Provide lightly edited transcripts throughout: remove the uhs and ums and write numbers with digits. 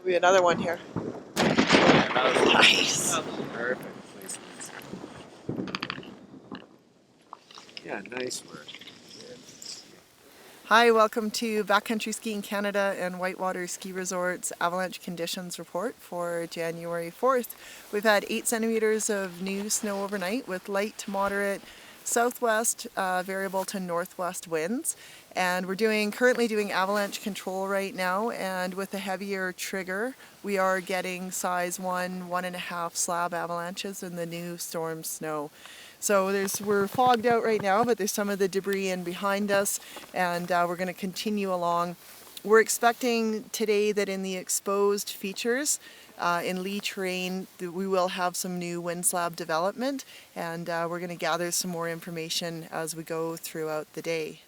Maybe another one here. Yeah, that was Nice. that was perfect placement. Yeah, nice work. Hi, welcome to Backcountry Skiing Canada and Whitewater Ski Resort's Avalanche Conditions Report for January 4th. We've had 8 centimeters of new snow overnight with light to moderate southwest, variable to northwest winds. And we're currently doing avalanche control right now, and with a heavier trigger, we are getting size 1.5 slab avalanches in the new storm snow. So we're fogged out right now, but there's some of the debris in behind us, and we're going to continue along. We're expecting today that in the exposed features in lee terrain, we will have some new wind slab development, and we're going to gather some more information as we go throughout the day.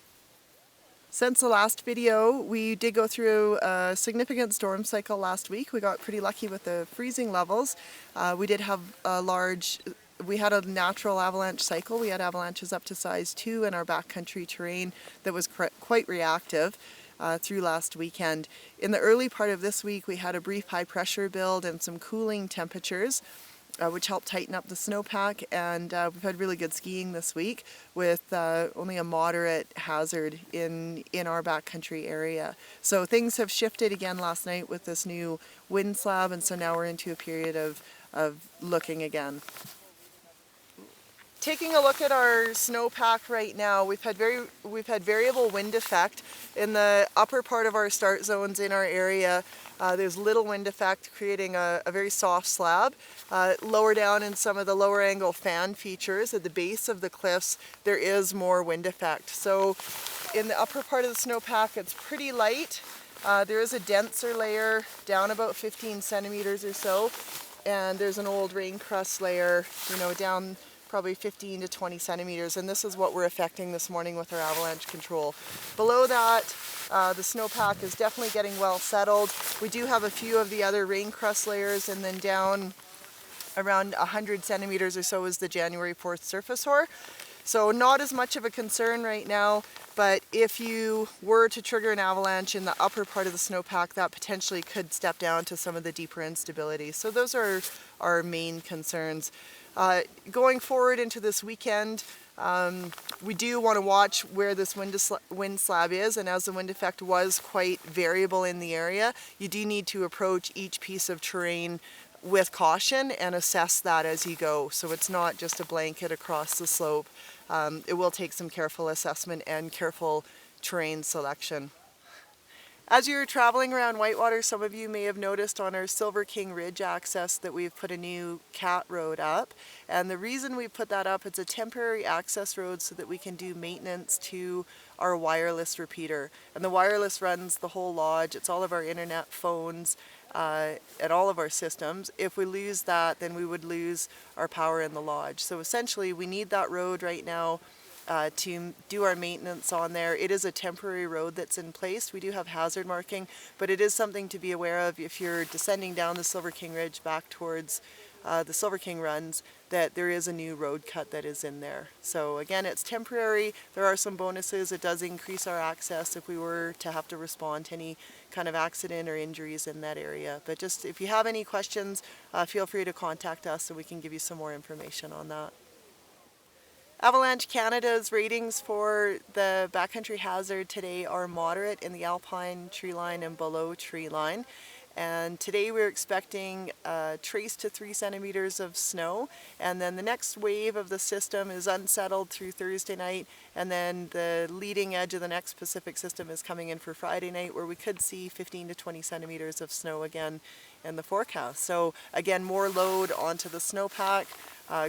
Since the last video, we did go through a significant storm cycle last week. We got pretty lucky with the freezing levels. We did have we had a natural avalanche cycle. We had avalanches up to size 2 in our backcountry terrain that was quite reactive through last weekend. In the early part of this week, we had a brief high pressure build and some cooling temperatures, which helped tighten up the snowpack, and we've had really good skiing this week with only a moderate hazard in our backcountry area. So things have shifted again last night with this new wind slab, and so now we're into a period of looking again. Taking a look at our snowpack right now, we've had variable wind effect in the upper part of our start zones in our area. There's little wind effect, creating a very soft slab. Lower down in some of the lower angle fan features at the base of the cliffs, there is more wind effect. So in the upper part of the snowpack, it's pretty light. There is a denser layer down about 15 centimeters or so, and there's an old rain crust layer, down probably 15 to 20 centimeters, and this is what we're affecting this morning with our avalanche control. Below that, the snowpack is definitely getting well settled. We do have a few of the other rain crust layers, and then down around 100 centimeters or so is the January 4th surface hoar. So not as much of a concern right now, but if you were to trigger an avalanche in the upper part of the snowpack, that potentially could step down to some of the deeper instability. So those are our main concerns. Going forward into this weekend, we do want to watch where this wind slab is, and as the wind effect was quite variable in the area, you do need to approach each piece of terrain with caution and assess that as you go. So it's not just a blanket across the slope. It will take some careful assessment and careful terrain selection. As you're traveling around Whitewater, some of you may have noticed on our Silver King Ridge access that we've put a new cat road up. And the reason we put that up, it's a temporary access road so that we can do maintenance to our wireless repeater. And the wireless runs the whole lodge. It's all of our internet, phones, and all of our systems. If we lose that, then we would lose our power in the lodge. So essentially, we need that road right now to do our maintenance on there. It is a temporary road that's in place. We do have hazard marking, but it is something to be aware of if you're descending down the Silver King Ridge back towards the Silver King runs, that there is a new road cut that is in there. So again, it's temporary. There are some bonuses. It does increase our access if we were to have to respond to any kind of accident or injuries in that area. But just if you have any questions, feel free to contact us so we can give you some more information on that. Avalanche Canada's ratings for the backcountry hazard today are moderate in the alpine tree line and below tree line. And today we're expecting trace to 3 centimeters of snow, and then the next wave of the system is unsettled through Thursday night, and then the leading edge of the next Pacific system is coming in for Friday night, where we could see 15 to 20 centimeters of snow again in the forecast. So again, more load onto the snowpack.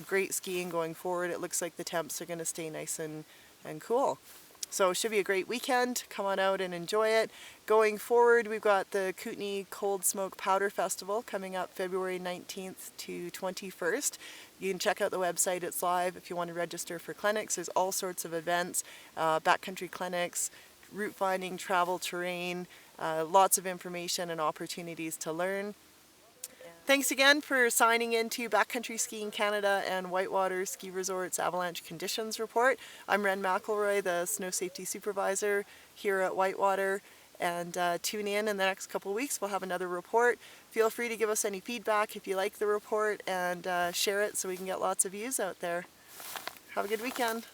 Great skiing going forward. It looks like the temps are going to stay nice and cool. So it should be a great weekend. Come on out and enjoy it. Going forward, we've got the Kootenay Cold Smoke Powder Festival coming up February 19th to 21st. You can check out the website. It's live if you want to register for clinics. There's all sorts of events, backcountry clinics, route finding, travel terrain, lots of information and opportunities to learn. Thanks again for signing in to Backcountry Skiing Canada and Whitewater Ski Resort's Avalanche Conditions Report. I'm Ren McElroy, the Snow Safety Supervisor here at Whitewater, and tune in the next couple of weeks. We'll have another report. Feel free to give us any feedback if you like the report, and share it so we can get lots of views out there. Have a good weekend.